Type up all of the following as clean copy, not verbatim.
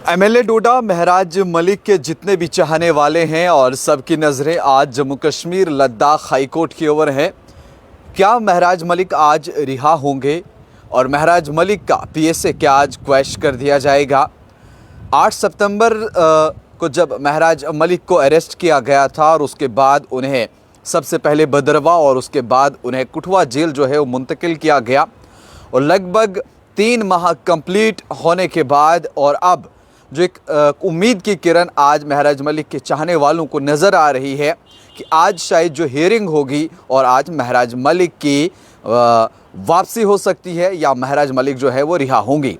MLA डोडा महराज मलिक के जितने भी चाहने वाले हैं और सबकी नज़रें आज जम्मू कश्मीर लद्दाख हाईकोर्ट की ओर है। क्या महराज मलिक आज रिहा होंगे और महराज मलिक का पीएसए क्या आज क्वैश कर दिया जाएगा? 8 सितंबर को जब महराज मलिक को अरेस्ट किया गया था और उसके बाद उन्हें सबसे पहले भदरवा और उसके बाद उन्हें कठुआ जेल जो है वो मुंतकिल किया गया और लगभग 3 माह कंप्लीट होने के बाद और अब जो एक उम्मीद की किरण आज महराज मलिक के चाहने वालों को नज़र आ रही है कि आज शायद जो हियरिंग होगी और आज महराज मलिक की वापसी हो सकती है या महराज मलिक जो है वो रिहा होंगी।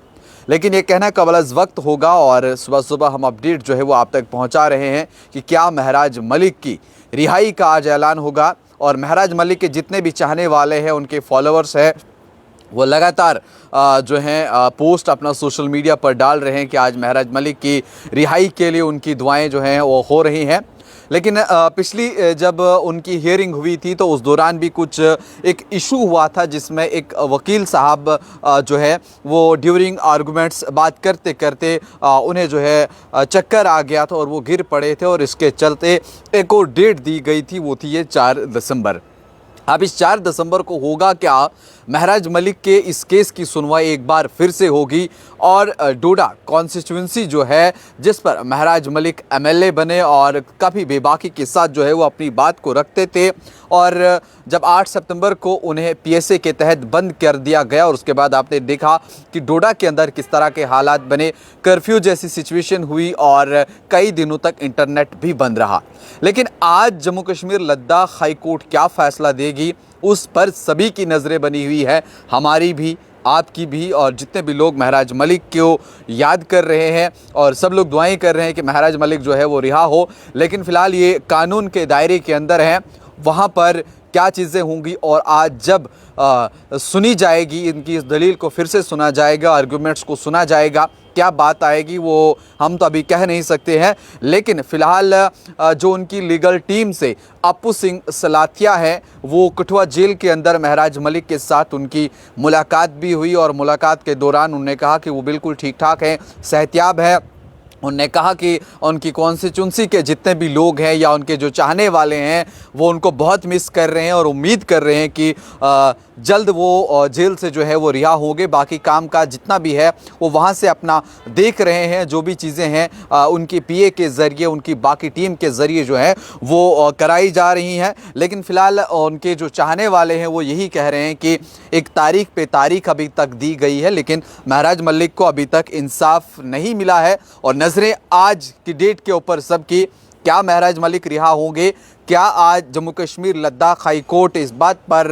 लेकिन ये कहना कबल वक्त होगा और सुबह सुबह हम अपडेट जो है वो आप तक पहुंचा रहे हैं कि क्या महराज मलिक की रिहाई का आज ऐलान होगा। और महराज मलिक के जितने भी चाहने वाले हैं, उनके फॉलोअर्स हैं, वो लगातार जो हैं पोस्ट अपना सोशल मीडिया पर डाल रहे हैं कि आज महराज मलिक की रिहाई के लिए उनकी दुआएं जो हैं वो हो रही हैं। लेकिन पिछली जब उनकी हियरिंग हुई थी तो उस दौरान भी कुछ एक इशू हुआ था जिसमें एक वकील साहब जो है वो ड्यूरिंग आर्गूमेंट्स बात करते करते उन्हें जो है चक्कर आ गया था और वो गिर पड़े थे और इसके चलते एक और डेट दी गई थी, वो थी ये 4 दिसंबर। अब इस 4 दिसंबर को होगा क्या? महराज मलिक के इस केस की सुनवाई एक बार फिर से होगी और डोडा कॉन्स्टिट्यूंसी जो है जिस पर महराज मलिक एमएलए बने और काफ़ी बेबाकी के साथ जो है वो अपनी बात को रखते थे और जब 8 सितंबर को उन्हें पीएसए के तहत बंद कर दिया गया और उसके बाद आपने देखा कि डोडा के अंदर किस तरह के हालात बने, कर्फ्यू जैसी सिचुएशन हुई और कई दिनों तक इंटरनेट भी बंद रहा। लेकिन आज जम्मू कश्मीर लद्दाख हाई कोर्ट क्या फ़ैसला देगी उस पर सभी की नज़रें बनी हुई है, हमारी भी, आपकी भी, और जितने भी लोग महराज मलिक को याद कर रहे हैं और सब लोग दुआएं कर रहे हैं कि महराज मलिक जो है वो रिहा हो। लेकिन फ़िलहाल ये कानून के दायरे के अंदर है, वहाँ पर क्या चीज़ें होंगी और आज जब सुनी जाएगी, इनकी इस दलील को फिर से सुना जाएगा, आर्गूमेंट्स को सुना जाएगा, क्या बात आएगी वो हम तो अभी कह नहीं सकते हैं। लेकिन फ़िलहाल जो उनकी लीगल टीम से अप्पू सिंह सलाथिया है, वो कठुआ जेल के अंदर महराज मलिक के साथ उनकी मुलाकात भी हुई और मुलाकात के दौरान उन्होंने कहा कि वो बिल्कुल ठीक ठाक हैं, सेहतियाब है। उन्होंने कहा कि उनकी कॉन्स्टिट्यूंसी के जितने भी लोग हैं या उनके जो चाहने वाले हैं वो उनको बहुत मिस कर रहे हैं और उम्मीद कर रहे हैं कि जल्द वो जेल से जो है वो रिहा होंगे। बाकी काम का जितना भी है वो वहाँ से अपना देख रहे हैं, जो भी चीज़ें हैं उनकी पीए के ज़रिए, उनकी बाकी टीम के ज़रिए जो है वो कराई जा रही हैं। लेकिन फ़िलहाल उनके जो चाहने वाले हैं वो यही कह रहे हैं कि एक तारीख पे तारीख अभी तक दी गई है लेकिन महराज मलिक को अभी तक इंसाफ नहीं मिला है और नज़रें आज की डेट के ऊपर सबकी, क्या महराज मलिक रिहा होंगे? क्या आज जम्मू कश्मीर लद्दाख हाई कोर्ट इस बात पर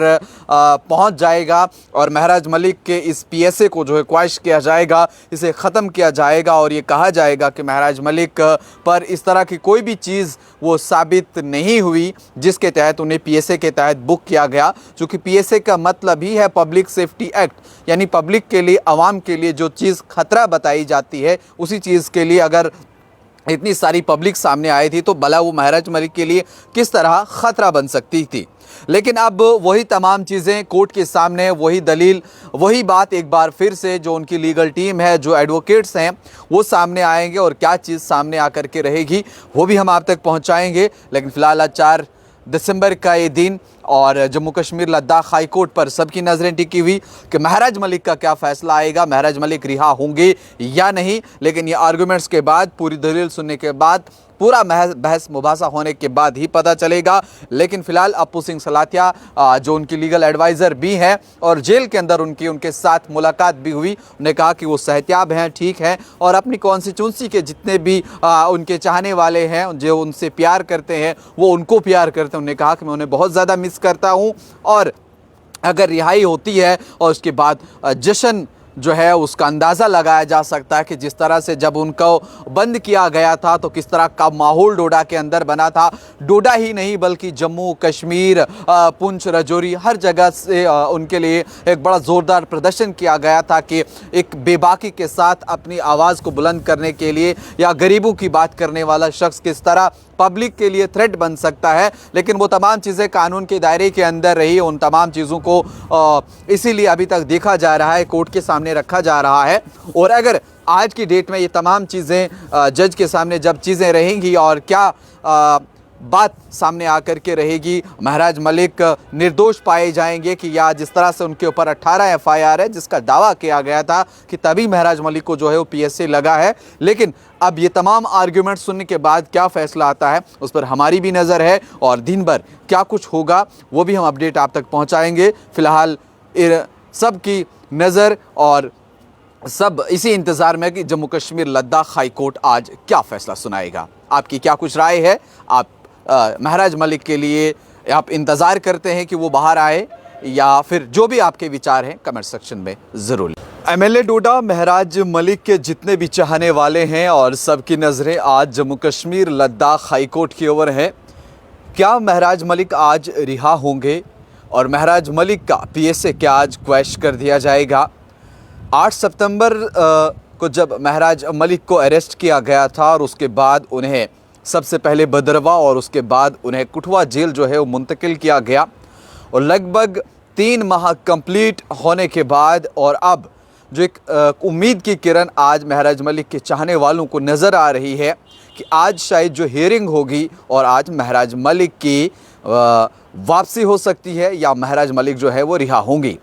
पहुंच जाएगा और महराज मलिक के इस पीएसए को जो है क्वैश किया जाएगा, इसे ख़त्म किया जाएगा और ये कहा जाएगा कि महराज मलिक पर इस तरह की कोई भी चीज़ वो साबित नहीं हुई जिसके तहत उन्हें पीएसए के तहत बुक किया गया। चूँकि पीएसए का मतलब ही है पब्लिक सेफ्टी एक्ट, यानी पब्लिक के लिए, आवाम के लिए जो चीज़ खतरा बताई जाती है उसी चीज़ के लिए अगर इतनी सारी पब्लिक सामने आई थी तो भला वो महराज मलिक के लिए किस तरह ख़तरा बन सकती थी। लेकिन अब वही तमाम चीज़ें कोर्ट के सामने, वही दलील, वही बात एक बार फिर से जो उनकी लीगल टीम है, जो एडवोकेट्स हैं वो सामने आएंगे और क्या चीज़ सामने आकर के रहेगी वो भी हम आप तक पहुंचाएंगे। लेकिन फ़िलहाल आज 4 दिसंबर का ये दिन और जम्मू कश्मीर लद्दाख हाई कोर्ट पर सबकी नज़रें टिकी हुई कि महराज मलिक का क्या फ़ैसला आएगा, महराज मलिक रिहा होंगे या नहीं। लेकिन ये आर्गूमेंट्स के बाद, पूरी दलील सुनने के बाद, पूरा बहस मुबासा होने के बाद ही पता चलेगा। लेकिन फ़िलहाल अप्पू सिंह सलाथिया जो उनकी लीगल एडवाइज़र भी हैं और जेल के अंदर उनके साथ मुलाकात भी हुई, उन्होंने कहा कि वो सेहतियाब हैं, ठीक हैं और अपनी कॉन्स्टिट्यूंसी के जितने भी उनके चाहने वाले हैं, जो उनसे प्यार करते हैं, वो उनको प्यार करते हैं। उन्होंने कहा कि मैं उन्हें बहुत ज़्यादा मिस करता हूँ और अगर रिहाई होती है और उसके बाद जश्न जो है उसका अंदाज़ा लगाया जा सकता है कि जिस तरह से जब उनको बंद किया गया था तो किस तरह का माहौल डोडा के अंदर बना था। डोडा ही नहीं बल्कि जम्मू कश्मीर, पुंछ, राजौरी, हर जगह से उनके लिए एक बड़ा ज़ोरदार प्रदर्शन किया गया था कि एक बेबाकी के साथ अपनी आवाज़ को बुलंद करने के लिए या गरीबों की बात करने वाला शख्स किस तरह पब्लिक के लिए थ्रेट बन सकता है। लेकिन वो तमाम चीज़ें कानून के दायरे के अंदर रही, उन तमाम चीज़ों को इसीलिए अभी तक देखा जा रहा है, कोर्ट के सामने रखा जा रहा है। और अगर आज की डेट में ये तमाम चीज़ें जज के सामने जब चीज़ें रहेंगी और क्या बात सामने आकर के रहेगी, महराज मलिक निर्दोष पाए जाएंगे कि या जिस तरह से उनके ऊपर 18 एफआईआर है जिसका दावा किया गया था कि तभी महराज मलिक को जो है वो पीएसए लगा है, लेकिन अब ये तमाम आर्ग्यूमेंट सुनने के बाद क्या फैसला आता है उस पर हमारी भी नज़र है और दिन भर क्या कुछ होगा वो भी हम अपडेट आप तक पहुँचाएँगे। फ़िलहाल सब की नज़र और सब इसी इंतज़ार में कि जम्मू कश्मीर लद्दाख हाई कोर्ट आज क्या फ़ैसला सुनाएगा। आपकी क्या कुछ राय है? आप महराज मलिक के लिए आप इंतज़ार करते हैं कि वो बाहर आए या फिर जो भी आपके विचार हैं कमेंट सेक्शन में ज़रूर। एमएलए डोडा महराज मलिक के जितने भी चाहने वाले हैं और सबकी नज़रें आज जम्मू कश्मीर लद्दाख हाई कोर्ट की ओर है। क्या महराज मलिक आज रिहा होंगे और महराज मलिक का पीएसए क्या आज क्वैश कर दिया जाएगा? 8 सितंबर को जब महराज मलिक को अरेस्ट किया गया था और उसके बाद उन्हें सबसे पहले भदरवा और उसके बाद उन्हें कठुआ जेल जो है वो मुंतकिल किया गया और लगभग 3 माह कंप्लीट होने के बाद और अब जो एक उम्मीद की किरण आज महराज मलिक के चाहने वालों को नज़र आ रही है कि आज शायद जो हियरिंग होगी और आज महराज मलिक की वापसी हो सकती है या महराज मलिक जो है वो रिहा होंगी।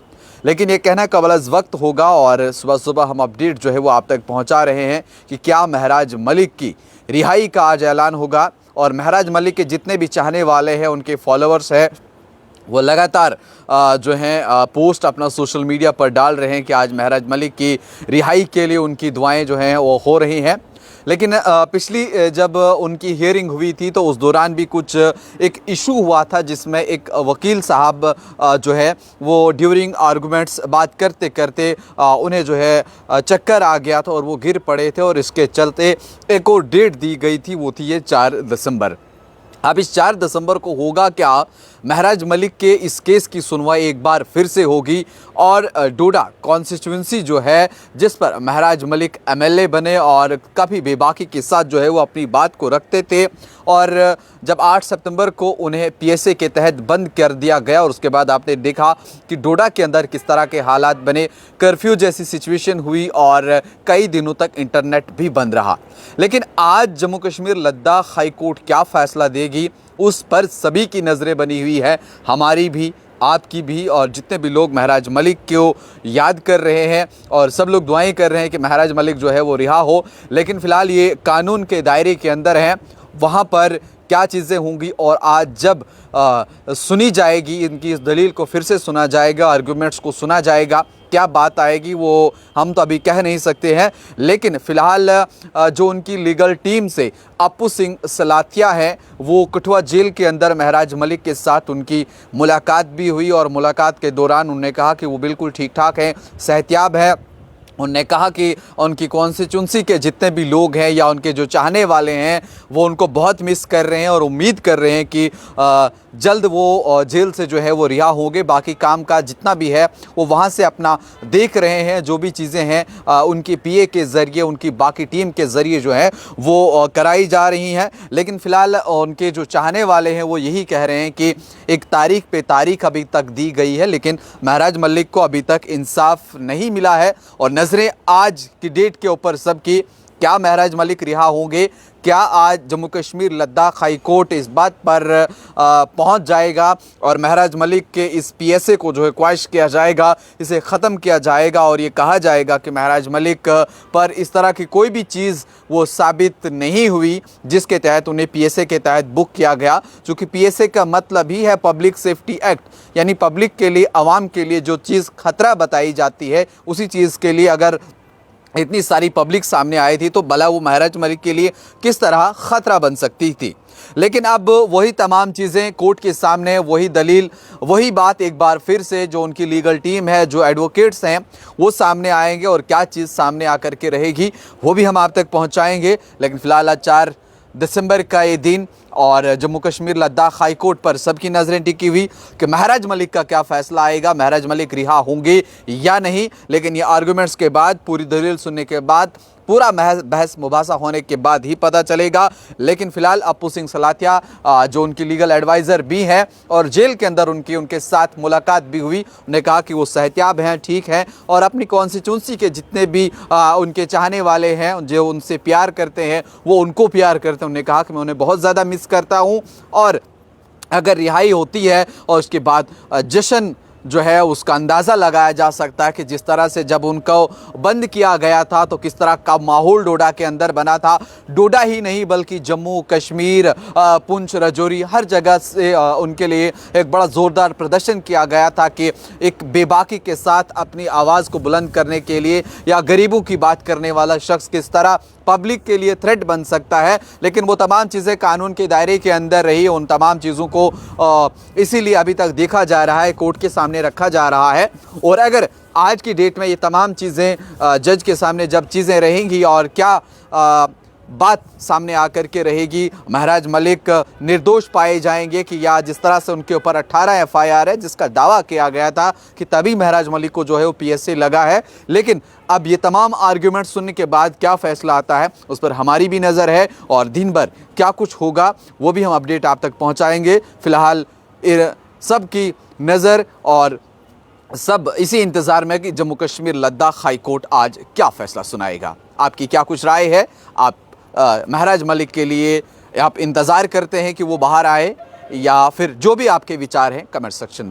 लेकिन ये कहना कबल वक्त होगा और सुबह सुबह हम अपडेट जो है वो आप तक पहुंचा रहे हैं कि क्या महराज मलिक की रिहाई का आज ऐलान होगा। और महराज मलिक के जितने भी चाहने वाले हैं, उनके फॉलोअर्स हैं, वो लगातार जो हैं पोस्ट अपना सोशल मीडिया पर डाल रहे हैं कि आज महराज मलिक की रिहाई के लिए उनकी दुआएं जो हैं वो हो रही हैं। लेकिन पिछली जब उनकी हियरिंग हुई थी तो उस दौरान भी कुछ एक इशू हुआ था जिसमें एक वकील साहब जो है वो ड्यूरिंग आर्गूमेंट्स बात करते करते उन्हें जो है चक्कर आ गया था और वो गिर पड़े थे और इसके चलते एक और डेट दी गई थी, वो थी ये 4 दिसंबर। अब इस 4 दिसंबर को होगा क्या? महराज मलिक के इस केस की सुनवाई एक बार फिर से होगी और डोडा कॉन्स्टिट्यूंसी जो है जिस पर महराज मलिक एमएलए बने और काफ़ी बेबाकी के साथ जो है वो अपनी बात को रखते थे और जब 8 सितंबर को उन्हें पीएसए के तहत बंद कर दिया गया और उसके बाद आपने देखा कि डोडा के अंदर किस तरह के हालात बने, कर्फ्यू जैसी सिचुएशन हुई और कई दिनों तक इंटरनेट भी बंद रहा। लेकिन आज जम्मू कश्मीर लद्दाख हाई कोर्ट क्या फ़ैसला देगी उस पर सभी की नज़रें बनी हुई है, हमारी भी, आपकी भी, और जितने भी लोग महराज मलिक को याद कर रहे हैं और सब लोग दुआएं कर रहे हैं कि महराज मलिक जो है वो रिहा हो। लेकिन फ़िलहाल ये कानून के दायरे के अंदर है, वहाँ पर क्या चीज़ें होंगी और आज जब सुनी जाएगी, इनकी इस दलील को फिर से सुना जाएगा, आर्गूमेंट्स को सुना जाएगा, क्या बात आएगी वो हम तो अभी कह नहीं सकते हैं। लेकिन फ़िलहाल जो उनकी लीगल टीम से अप्पू सिंह सलाथिया है वो कठुआ जेल के अंदर महराज मलिक के साथ उनकी मुलाकात भी हुई और मुलाकात के दौरान उन्होंने कहा कि वो बिल्कुल ठीक ठाक हैं, सेहतियाब है। उन्होंने कहा कि उनकी कॉन्स्टिट्यूंसी के जितने भी लोग हैं या उनके जो चाहने वाले हैं वो उनको बहुत मिस कर रहे हैं और उम्मीद कर रहे हैं कि जल्द वो जेल से जो है वो रिहा होंगे। बाकी काम का जितना भी है वो वहाँ से अपना देख रहे हैं, जो भी चीज़ें हैं उनकी पीए के ज़रिए, उनकी बाकी टीम के ज़रिए जो है वो कराई जा रही हैं। लेकिन फ़िलहाल उनके जो चाहने वाले हैं वो यही कह रहे हैं कि एक तारीख पे तारीख अभी तक दी गई है लेकिन महराज मलिक को अभी तक इंसाफ नहीं मिला है और नज़रें आज की डेट के ऊपर सबकी, क्या महराज मलिक रिहा होंगे? क्या आज जम्मू कश्मीर लद्दाख हाई कोर्ट इस बात पर पहुंच जाएगा और महराज मलिक के इस पीएसए को जो है क्वैश किया जाएगा, इसे ख़त्म किया जाएगा और ये कहा जाएगा कि महराज मलिक पर इस तरह की कोई भी चीज़ वो साबित नहीं हुई जिसके तहत उन्हें पीएसए के तहत बुक किया गया। चूँकि पीएसए का मतलब ही है पब्लिक सेफ्टी एक्ट, यानी पब्लिक के लिए, आवाम के लिए जो चीज़ खतरा बताई जाती है उसी चीज़ के लिए अगर इतनी सारी पब्लिक सामने आई थी तो भला वो महराज मलिक के लिए किस तरह ख़तरा बन सकती थी। लेकिन अब वही तमाम चीज़ें कोर्ट के सामने, वही दलील, वही बात एक बार फिर से जो उनकी लीगल टीम है, जो एडवोकेट्स हैं वो सामने आएंगे और क्या चीज़ सामने आकर के रहेगी वो भी हम आप तक पहुंचाएंगे। लेकिन फ़िलहाल आज 4 दिसंबर का ये दिन और जम्मू कश्मीर लद्दाख हाई कोर्ट पर सबकी नज़रें टिकी हुई कि महराज मलिक का क्या फ़ैसला आएगा, महराज मलिक रिहा होंगे या नहीं। लेकिन ये आर्गूमेंट्स के बाद, पूरी दलील सुनने के बाद, पूरा बहस मुबासा होने के बाद ही पता चलेगा। लेकिन फिलहाल अप्पू सिंह सलाथिया जो उनकी लीगल एडवाइज़र भी हैं और जेल के अंदर उनके साथ मुलाकात भी हुई, उन्होंने कहा कि वो सेहतियाब हैं, ठीक हैं और अपनी कॉन्स्टिट्यूंसी के जितने भी उनके चाहने वाले हैं, जो उनसे प्यार करते हैं, वो उनको प्यार करते हैं। उन्होंने कहा कि मैं उन्हें बहुत ज़्यादा मिस करता हूँ और अगर रिहाई होती है और उसके बाद जश्न जो है उसका अंदाज़ा लगाया जा सकता है कि जिस तरह से जब उनको बंद किया गया था तो किस तरह का माहौल डोडा के अंदर बना था। डोडा ही नहीं बल्कि जम्मू कश्मीर, पुंछ, राजौरी हर जगह से उनके लिए एक बड़ा ज़ोरदार प्रदर्शन किया गया था कि एक बेबाकी के साथ अपनी आवाज़ को बुलंद करने के लिए या गरीबों की बात करने वाला शख्स किस तरह पब्लिक के लिए थ्रेट बन सकता है। लेकिन वो तमाम चीज़ें कानून के दायरे के अंदर रही। उन तमाम चीज़ों को इसीलिए अभी तक देखा जा रहा है, कोर्ट के सामने रखा जा रहा है। और अगर आज की डेट में ये तमाम चीज़ें जज के सामने जब चीज़ें रहेंगी और क्या बात सामने आकर के रहेगी, महराज मलिक निर्दोष पाए जाएंगे कि या जिस तरह से उनके ऊपर 18 FIR है जिसका दावा किया गया था कि तभी महराज मलिक को जो है वो PSC लगा है। लेकिन अब ये तमाम आर्ग्यूमेंट सुनने के बाद क्या फैसला आता है उस पर हमारी भी नज़र है और दिन भर क्या कुछ होगा वो भी हम अपडेट आप तक पहुँचाएँगे। फ़िलहाल सब की नज़र और सब इसी इंतज़ार में कि जम्मू कश्मीर लद्दाख हाई कोर्ट आज क्या फ़ैसला सुनाएगा। आपकी क्या कुछ राय है? आप महराज मलिक के लिए आप इंतज़ार करते हैं कि वो बाहर आए या फिर जो भी आपके विचार हैं कमेंट सेक्शन में